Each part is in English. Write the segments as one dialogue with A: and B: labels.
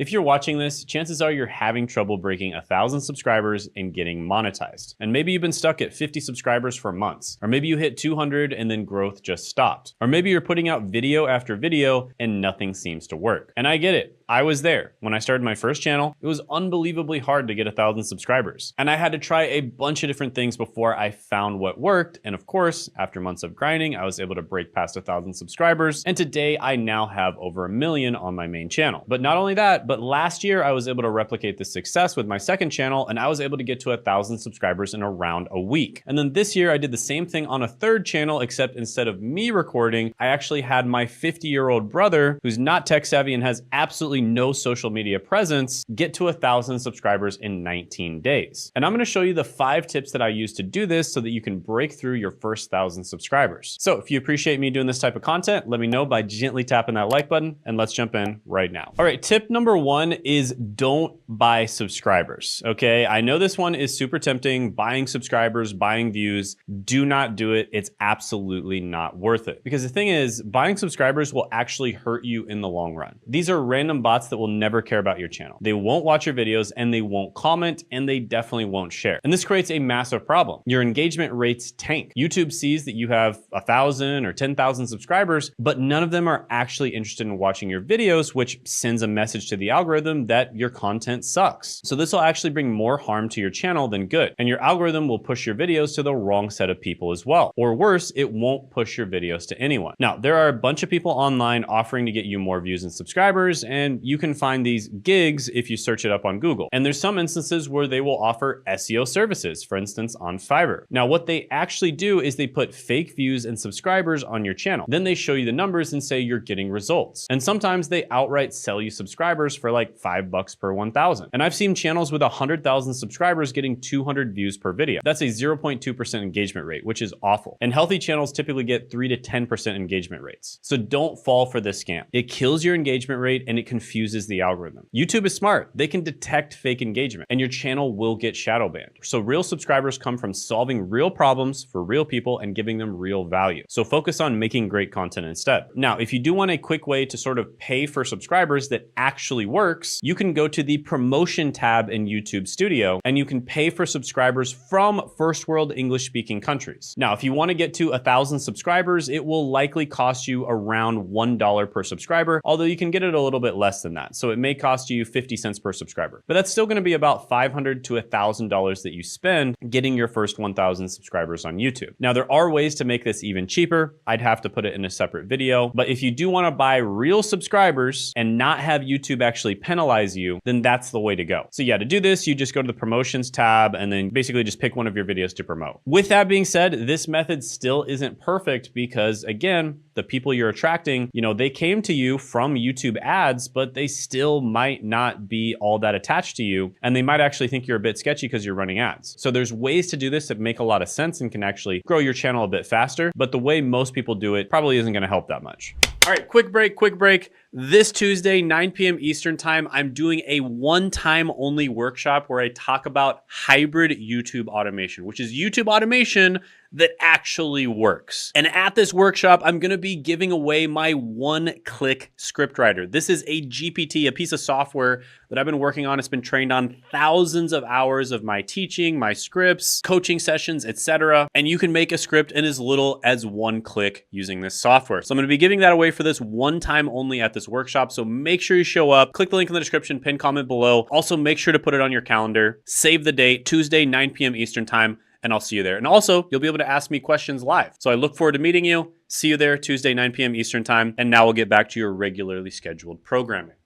A: If you're watching this, chances are you're having trouble breaking 1,000 subscribers and getting monetized. And maybe you've been stuck at 50 subscribers for months. Or maybe you hit 200 and then growth just stopped. Or maybe you're putting out video after video and nothing seems to work. And I get it. I was there. When I started my first channel, it was unbelievably hard to get 1,000 subscribers. And I had to try a bunch of different things before I found what worked. And of course, after months of grinding, I was able to break past 1,000 subscribers. And today I now have over 1 million on my main channel. But not only that, but last year I was able to replicate this success with my second channel, and I was able to get to 1,000 subscribers in around a week. And then this year I did the same thing on a third channel, except instead of me recording, I actually had my 50-year-old brother, who's not tech savvy and has absolutely no social media presence, get to 1,000 subscribers in 19 days. And I'm gonna show you the 5 tips that I use to do this so that you can break through your first 1,000 subscribers. So if you appreciate me doing this type of content, let me know by gently tapping that like button, and let's jump in right now. All right, tip number 1 is don't buy subscribers, okay? I know this one is super tempting, buying subscribers, buying views. Do not do it. It's absolutely not worth it. Because the thing is, buying subscribers will actually hurt you in the long run. These are random bots that will never care about your channel. They won't watch your videos, and they won't comment, and they definitely won't share. And this creates a massive problem. Your engagement rates tank. YouTube sees that you have 1,000 or 10,000 subscribers, but none of them are actually interested in watching your videos, which sends a message to the algorithm that your content sucks. So this will actually bring more harm to your channel than good. And your algorithm will push your videos to the wrong set of people as well. Or worse, it won't push your videos to anyone. Now, there are a bunch of people online offering to get you more views and subscribers, and you can find these gigs if you search it up on Google. And there's some instances where they will offer SEO services, for instance, on Fiverr. Now, what they actually do is they put fake views and subscribers on your channel. Then they show you the numbers and say you're getting results. And sometimes they outright sell you subscribers for like $5 per 1,000. And I've seen channels with 100,000 subscribers getting 200 views per video. That's a 0.2% engagement rate, which is awful. And healthy channels typically get 3 to 10% engagement rates. So don't fall for this scam. It kills your engagement rate and it confuses the algorithm. YouTube is smart. They can detect fake engagement and your channel will get shadow banned. So real subscribers come from solving real problems for real people and giving them real value. So focus on making great content instead. Now, if you do want a quick way to sort of pay for subscribers that actually works, you can go to the promotion tab in YouTube Studio and you can pay for subscribers from first world English speaking countries. Now, if you want to get to 1,000 subscribers, it will likely cost you around $1 per subscriber, although you can get it a little bit less than that. So it may cost you 50 cents per subscriber, but that's still going to be about $500 to $1,000 that you spend getting your first 1,000 subscribers on YouTube. Now, there are ways to make this even cheaper. I'd have to put it in a separate video, but if you do want to buy real subscribers and not have YouTube actually penalize you, then that's the way to go. So yeah, to do this, you just go to the promotions tab and then basically just pick one of your videos to promote. With that being said, this method still isn't perfect because again, the people you're attracting, they came to you from YouTube ads, but they still might not be all that attached to you. And they might actually think you're a bit sketchy because you're running ads. So there's ways to do this that make a lot of sense and can actually grow your channel a bit faster. But the way most people do it probably isn't going to help that much. All right, quick break. This Tuesday, 9 p.m. Eastern time, I'm doing a one-time only workshop where I talk about hybrid YouTube automation, which is YouTube automation that actually works. And at this workshop, I'm gonna be giving away my one-click scriptwriter. This is a GPT, a piece of software that I've been working on. It's been trained on thousands of hours of my teaching, my scripts, coaching sessions, etc. And you can make a script in as little as 1 click using this software. So I'm gonna be giving that away for this one time only at this workshop. So make sure you show up, click the link in the description, pin comment below. Also make sure to put it on your calendar, save the date, Tuesday, 9 p.m. Eastern time, and I'll see you there. And also, you'll be able to ask me questions live. So I look forward to meeting you. See you there Tuesday, 9 p.m. Eastern time. And now we'll get back to your regularly scheduled programming.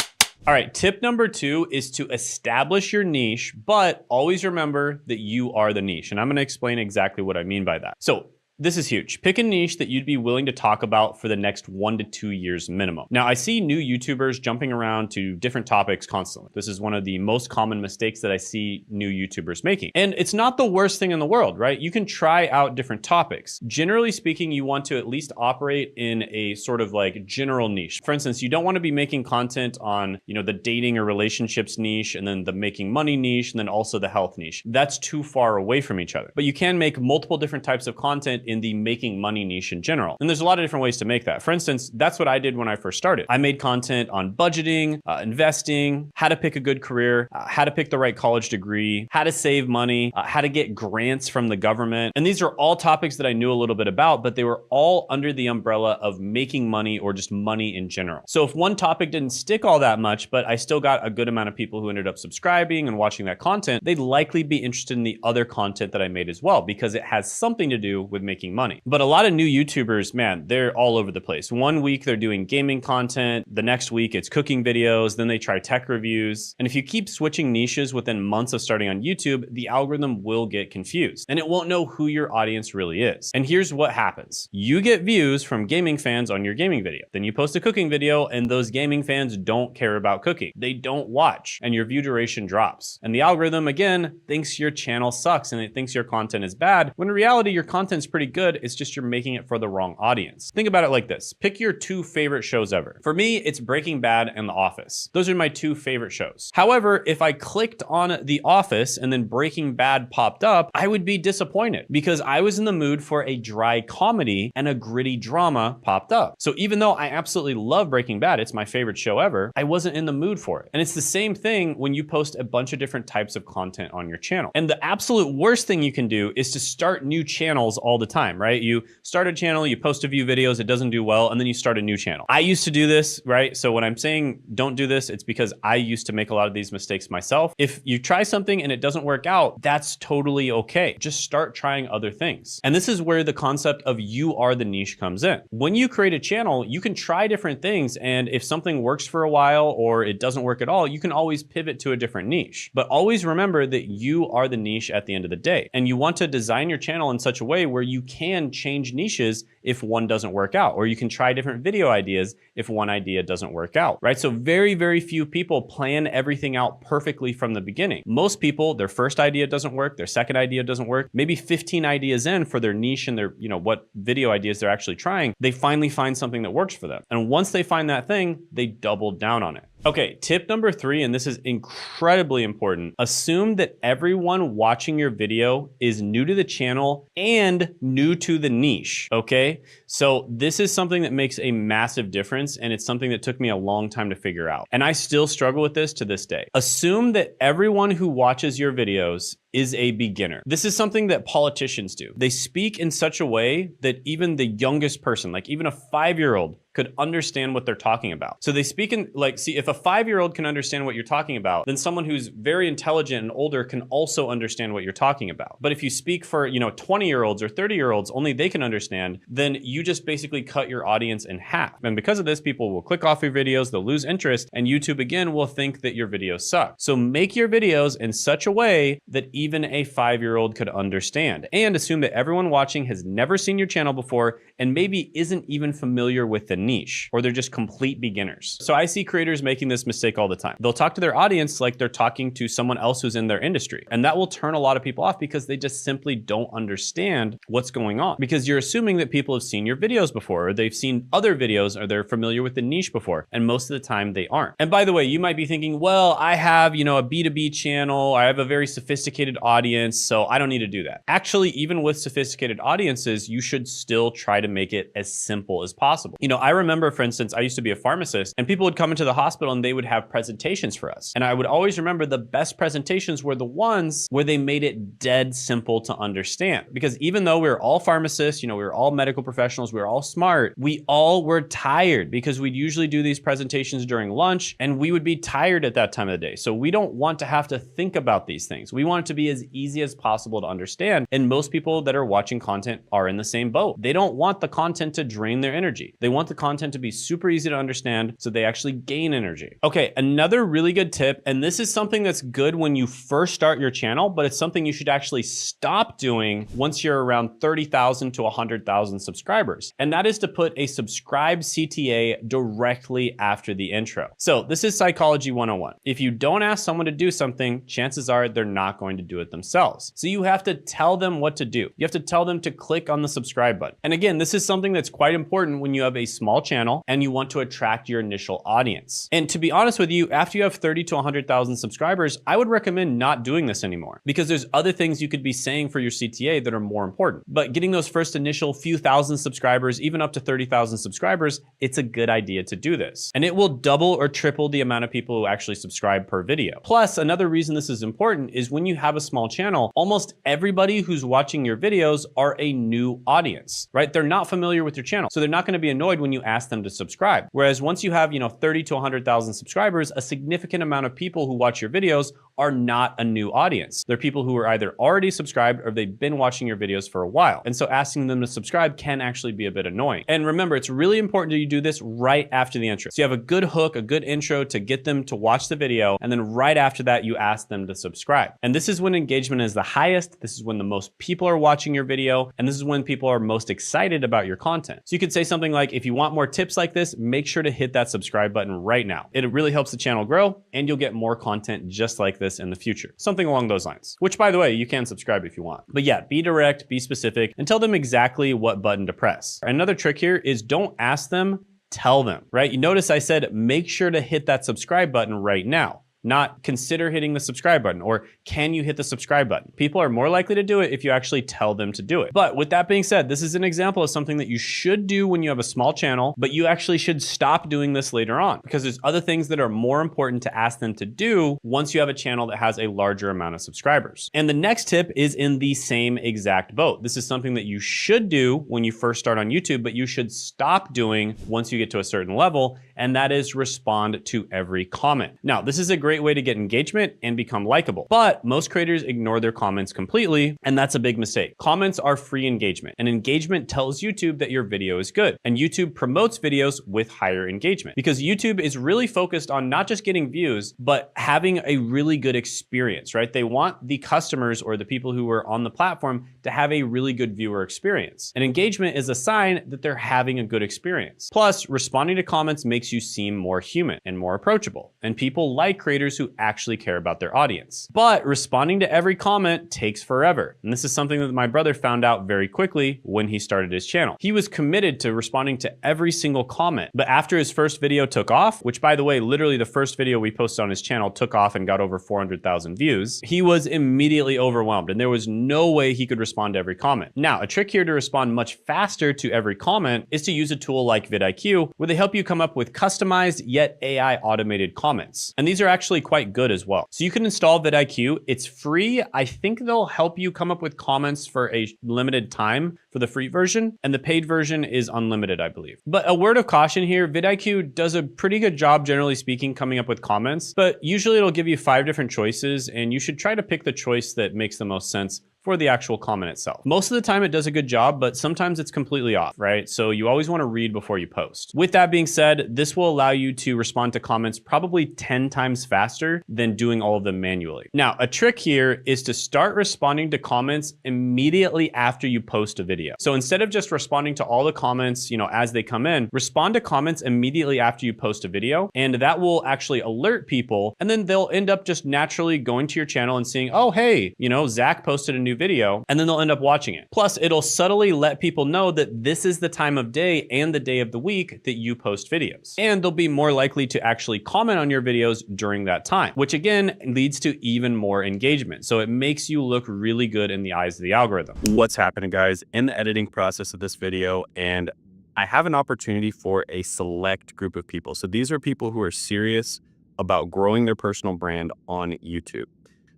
A: All right, tip number 2 is to establish your niche, but always remember that you are the niche. And I'm gonna explain exactly what I mean by that. So this is huge. Pick a niche that you'd be willing to talk about for the next 1 to 2 years minimum. Now, I see new YouTubers jumping around to different topics constantly. This is one of the most common mistakes that I see new YouTubers making. And it's not the worst thing in the world, right? You can try out different topics. Generally speaking, you want to at least operate in a sort of like general niche. For instance, you don't want to be making content on, the dating or relationships niche, and then the making money niche, and then also the health niche. That's too far away from each other. But you can make multiple different types of content in the making money niche in general. And there's a lot of different ways to make that. For instance, that's what I did when I first started. I made content on budgeting, investing, how to pick a good career, how to pick the right college degree, how to save money, how to get grants from the government. And these are all topics that I knew a little bit about, but they were all under the umbrella of making money or just money in general. So if one topic didn't stick all that much, but I still got a good amount of people who ended up subscribing and watching that content, they'd likely be interested in the other content that I made as well, because it has something to do with making money. But a lot of new YouTubers, man, they're all over the place. One week they're doing gaming content, the next week it's cooking videos, then they try tech reviews. And if you keep switching niches within months of starting on YouTube, the algorithm will get confused and it won't know who your audience really is. And here's what happens. You get views from gaming fans on your gaming video. Then you post a cooking video and those gaming fans don't care about cooking. They don't watch and your view duration drops. And the algorithm, again, thinks your channel sucks and it thinks your content is bad, when in reality, your content's pretty good. It's just you're making it for the wrong audience. Think about it like this. Pick your two favorite shows ever. For me, it's Breaking Bad and The Office. Those are my two favorite shows. However, if I clicked on The Office and then Breaking Bad popped up, I would be disappointed because I was in the mood for a dry comedy and a gritty drama popped up. So even though I absolutely love Breaking Bad, it's my favorite show ever, I wasn't in the mood for it. And it's the same thing when you post a bunch of different types of content on your channel. And the absolute worst thing you can do is to start new channels all the time, right? You start a channel, you post a few videos, it doesn't do well, and then you start a new channel. I used to do this, right? So when I'm saying don't do this, it's because I used to make a lot of these mistakes myself. If you try something and it doesn't work out, that's totally okay. Just start trying other things. And this is where the concept of you are the niche comes in. When you create a channel, you can try different things, and if something works for a while or it doesn't work at all, you can always pivot to a different niche. But always remember that you are the niche at the end of the day. And you want to design your channel in such a way where you can change niches if one doesn't work out, or you can try different video ideas if one idea doesn't work out, right? So very, very few people plan everything out perfectly from the beginning. Most people, their first idea doesn't work, their second idea doesn't work, maybe 15 ideas in for their niche and their, what video ideas they're actually trying, they finally find something that works for them. And once they find that thing, they double down on it. Okay, tip number 3, and this is incredibly important. Assume that everyone watching your video is new to the channel and new to the niche, okay? So this is something that makes a massive difference, and it's something that took me a long time to figure out. And I still struggle with this to this day. Assume that everyone who watches your videos is a beginner. This is something that politicians do. They speak in such a way that even the youngest person, like even a 5-year-old, could understand what they're talking about. So they speak in, see, if a 5-year-old can understand what you're talking about, then someone who's very intelligent and older can also understand what you're talking about. But if you speak for, 20-year-olds or 30-year-olds, only they can understand, then you just basically cut your audience in half. And because of this, people will click off your videos, they'll lose interest, and YouTube again will think that your videos suck. So make your videos in such a way that even a 5-year-old could understand, and assume that everyone watching has never seen your channel before and maybe isn't even familiar with the niche, or they're just complete beginners. So I see creators making this mistake all the time. They'll talk to their audience like they're talking to someone else who's in their industry. And that will turn a lot of people off because they just simply don't understand what's going on, because you're assuming that people have seen your videos before, or they've seen other videos, or they're familiar with the niche before. And most of the time they aren't. And by the way, you might be thinking, well, I have, a B2B channel, I have a very sophisticated audience, so I don't need to do that. Actually, even with sophisticated audiences, you should still try to make it as simple as possible. I remember, for instance, I used to be a pharmacist, and people would come into the hospital and they would have presentations for us. And I would always remember the best presentations were the ones where they made it dead simple to understand. Because even though we were all pharmacists, we were all medical professionals, we were all smart, we all were tired because we'd usually do these presentations during lunch and we would be tired at that time of the day. So we don't want to have to think about these things. We want it to be as easy as possible to understand. And most people that are watching content are in the same boat. They don't want the content to drain their energy. They want the content to be super easy to understand so they actually gain energy. Okay, another really good tip, and this is something that's good when you first start your channel, but it's something you should actually stop doing once you're around 30,000 to 100,000 subscribers. And that is to put a subscribe CTA directly after the intro. So this is psychology 101. If you don't ask someone to do something, chances are they're not going to do it themselves. So you have to tell them what to do. You have to tell them to click on the subscribe button. And again, this is something that's quite important when you have a small small channel and you want to attract your initial audience. And to be honest with you, after you have 30 to 100,000 subscribers, I would recommend not doing this anymore because there's other things you could be saying for your CTA that are more important. But getting those first initial few thousand subscribers, even up to 30,000 subscribers, it's a good idea to do this. And it will double or triple the amount of people who actually subscribe per video. Plus, another reason this is important is when you have a small channel, almost everybody who's watching your videos are a new audience, right? They're not familiar with your channel. So they're not going to be annoyed when you ask them to subscribe. Whereas once you have, 30 to 100,000 subscribers, a significant amount of people who watch your videos are not a new audience. They're people who are either already subscribed or they've been watching your videos for a while. And so asking them to subscribe can actually be a bit annoying. And remember, it's really important that you do this right after the intro. So you have a good hook, a good intro to get them to watch the video. And then right after that, you ask them to subscribe. And this is when engagement is the highest. This is when the most people are watching your video. And this is when people are most excited about your content. So you could say something like, if you want more tips like this, make sure to hit that subscribe button right now. It really helps the channel grow and you'll get more content just like this in the future. Something along those lines, which by the way, you can subscribe if you want. But yeah, be direct, be specific, and tell them exactly what button to press. Another trick here is don't ask them, tell them, right? You notice I said, make sure to hit that subscribe button right now. Not consider hitting the subscribe button or can you hit the subscribe button? People are more likely to do it if you actually tell them to do it. But with that being said, this is an example of something that you should do when you have a small channel, but you actually should stop doing this later on because there's other things that are more important to ask them to do once you have a channel that has a larger amount of subscribers. And the next tip is in the same exact boat. This is something that you should do when you first start on YouTube, but you should stop doing once you get to a certain level, and that is respond to every comment. Now, this is a great way to get engagement and become likable, but most creators ignore their comments completely, and that's a big mistake. Comments are free engagement, and engagement tells YouTube that your video is good, and YouTube promotes videos with higher engagement because YouTube is really focused on not just getting views, but having a really good experience, right? They want the customers or the people who are on the platform to have a really good viewer experience, and engagement is a sign that they're having a good experience. Plus, responding to comments makes you seem more human and more approachable, and people like creators who actually care about their audience. But responding to every comment takes forever. And this is something that my brother found out very quickly when he started his channel. He was committed to responding to every single comment. But after his first video took off, which by the way, literally the first video we posted on his channel took off and got over 400,000 views, he was immediately overwhelmed and there was no way he could respond to every comment. Now, a trick here to respond much faster to every comment is to use a tool like vidIQ, where they help you come up with customized yet AI automated comments. And these are actually quite good as well. So you can install vidIQ. It's free. I think they'll help you come up with comments for a limited time for the free version, and the paid version is unlimited, I believe. But a word of caution here, vidIQ does a pretty good job, generally speaking, coming up with comments, but usually it'll give you 5 different choices, and you should try to pick the choice that makes the most sense for the actual comment itself. Most of the time it does a good job, but sometimes it's completely off, right? So you always want to read before you post. With that being said, this will allow you to respond to comments probably 10 times faster than doing all of them manually. Now, a trick here is to start responding to comments immediately after you post a video. So instead of just responding to all the comments, as they come in, respond to comments immediately after you post a video, and that will actually alert people, and then they'll end up just naturally going to your channel and seeing, oh, hey, Zach posted a new video, and then they'll end up watching it. Plus, it'll subtly let people know that this is the time of day and the day of the week that you post videos. And they'll be more likely to actually comment on your videos during that time, which again leads to even more engagement. So it makes you look really good in the eyes of the algorithm.
B: What's happening, guys? In the editing process of this video, and I have an opportunity for a select group of people. So these are people who are serious about growing their personal brand on YouTube.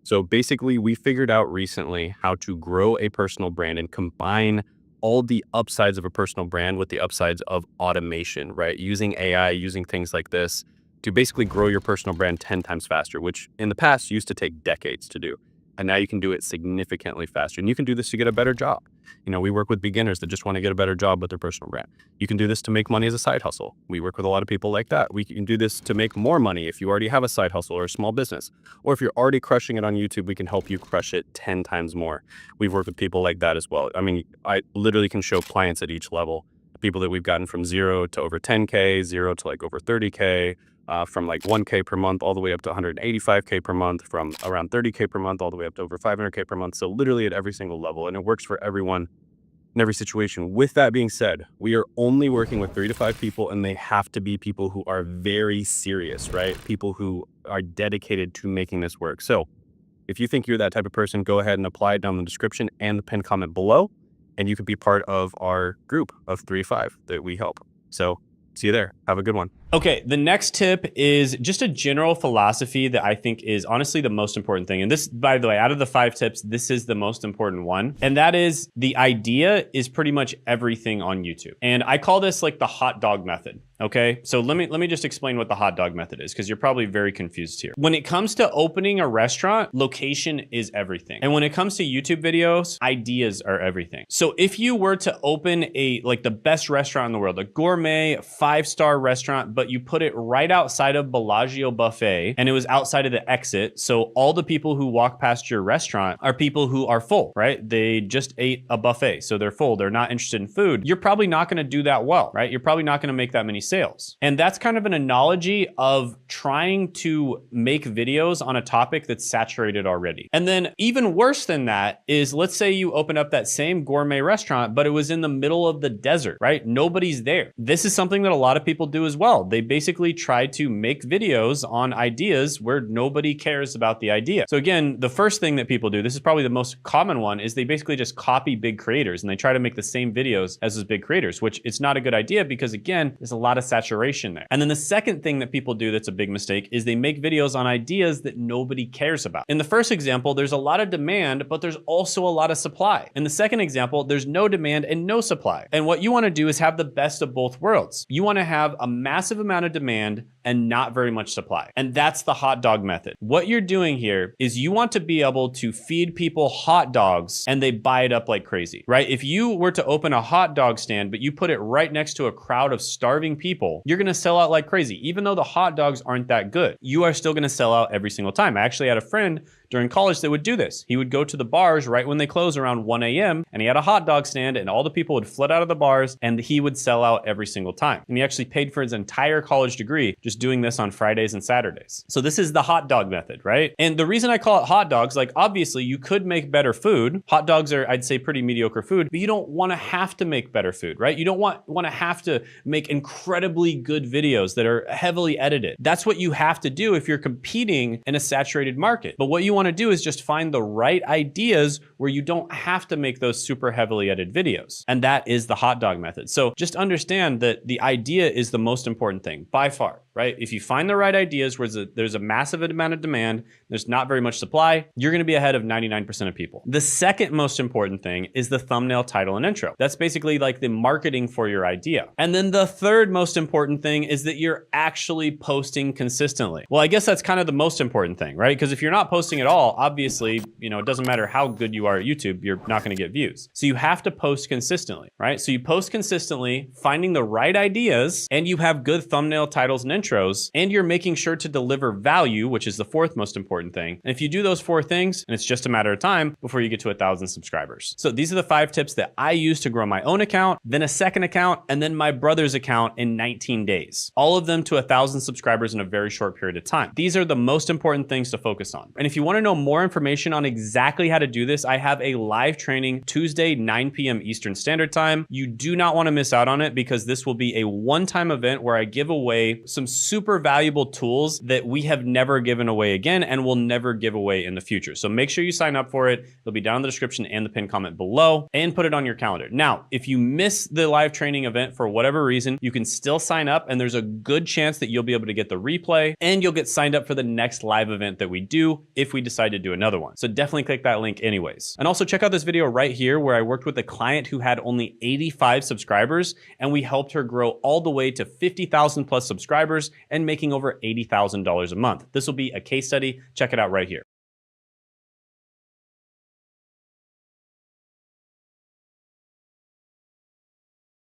B: So basically, we figured out recently how to grow a personal brand and combine all the upsides of a personal brand with the upsides of automation, right? Using AI, using things like this to basically grow your personal brand 10 times faster, which in the past used to take decades to do. And now you can do it significantly faster. And you can do this to get a better job. We work with beginners that just want to get a better job with their personal brand. You can do this to make money as a side hustle. We work with a lot of people like that. We can do this to make more money if you already have a side hustle or a small business. Or if you're already crushing it on YouTube, we can help you crush it 10 times more. We've worked with people like that as well. I literally can show clients at each level. People that we've gotten from 0 to over 10K, 0 to like over 30K, from like 1K per month all the way up to 185K per month, from around 30K per month all the way up to over 500K per month. So literally at every single level, and it works for everyone, in every situation. With that being said, we are only working with 3 to 5 people, and they have to be people who are very serious, right? People who are dedicated to making this work. So if you think you're that type of person, go ahead and apply it down in the description and the pinned comment below, and you could be part of our group of 3 to 5 that we help. So see you there. Have a good one.
A: Okay, the next tip is just a general philosophy that I think is honestly the most important thing. And this, by the way, out of the 5 tips, this is the most important one. And that is the idea is pretty much everything on YouTube. And I call this like the hot dog method. Okay, so let me just explain what the hot dog method is, because you're probably very confused here. When it comes to opening a restaurant, location is everything. And when it comes to YouTube videos, ideas are everything. So if you were to open like the best restaurant in the world, a gourmet 5-star restaurant, but you put it right outside of Bellagio Buffet and it was outside of the exit, so all the people who walk past your restaurant are people who are full, right? They just ate a buffet, so they're full. They're not interested in food. You're probably not going to do that well, right? You're probably not going to make that many sales. And that's kind of an analogy of trying to make videos on a topic that's saturated already. And then even worse than that is, let's say you open up that same gourmet restaurant, but it was in the middle of the desert, right? Nobody's there. This is something that a lot of people do as well. They basically try to make videos on ideas where nobody cares about the idea. So again, the first thing that people do, this is probably the most common one, is they basically just copy big creators and they try to make the same videos as those big creators, which it's not a good idea because again, there's a lot of saturation there. And then the second thing that people do that's a big mistake is they make videos on ideas that nobody cares about. In the first example, there's a lot of demand, but there's also a lot of supply. In the second example, there's no demand and no supply. And what you want to do is have the best of both worlds. You want to have a massive amount of demand and not very much supply. And that's the hot dog method. What you're doing here is you want to be able to feed people hot dogs and they buy it up like crazy, right? If you were to open a hot dog stand, but you put it right next to a crowd of starving people, you're gonna sell out like crazy. Even though the hot dogs aren't that good, you are still gonna sell out every single time. I actually had a friend during college that would do this. He would go to the bars right when they close around 1 a.m. and he had a hot dog stand and all the people would flood out of the bars and he would sell out every single time. And he actually paid for his entire college degree just doing this on Fridays and Saturdays. So this is the hot dog method, right? And the reason I call it hot dogs, like obviously you could make better food. Hot dogs are, I'd say, pretty mediocre food, but you don't want to have to make better food, right? You don't want to have to make incredibly good videos that are heavily edited. That's what you have to do if you're competing in a saturated market. But what you want to do is just find the right ideas where you don't have to make those super heavily edited videos. And that is the hot dog method. So just understand that the idea is the most important thing by far, right? If you find the right ideas where there's a massive amount of demand, there's not very much supply, you're going to be ahead of 99% of people. The second most important thing is the thumbnail, title, and intro. That's basically like the marketing for your idea. And then the third most important thing is that you're actually posting consistently. Well, I guess that's kind of the most important thing, right? Because if you're not posting at all, obviously, it doesn't matter how good you are at YouTube, you're not going to get views. So you have to post consistently, right? So you post consistently, finding the right ideas, and you have good thumbnail, titles, and intros, and you're making sure to deliver value, which is the fourth most important thing. And if you do those 4 things, and it's just a matter of time before you get to 1,000 subscribers. So these are the 5 tips that I use to grow my own account, then a second account, and then my brother's account in 19 days. All of them to 1,000 subscribers in a very short period of time. These are the most important things to focus on. And if you want to know more information on exactly how to do this, I have a live training Tuesday, 9 p.m. Eastern Standard Time. You do not want to miss out on it because this will be a one-time event where I give away some super valuable tools that we have never given away again and will never give away in the future. So make sure you sign up for it. It'll be down in the description and the pinned comment below, and put it on your calendar. Now, if you miss the live training event for whatever reason, you can still sign up and there's a good chance that you'll be able to get the replay and you'll get signed up for the next live event that we do if we decide to do another one. So definitely click that link anyways. And also check out this video right here where I worked with a client who had only 85 subscribers and we helped her grow all the way to 50,000 plus subscribers and making over $80,000 a month. This will be a case study. Check it out right here.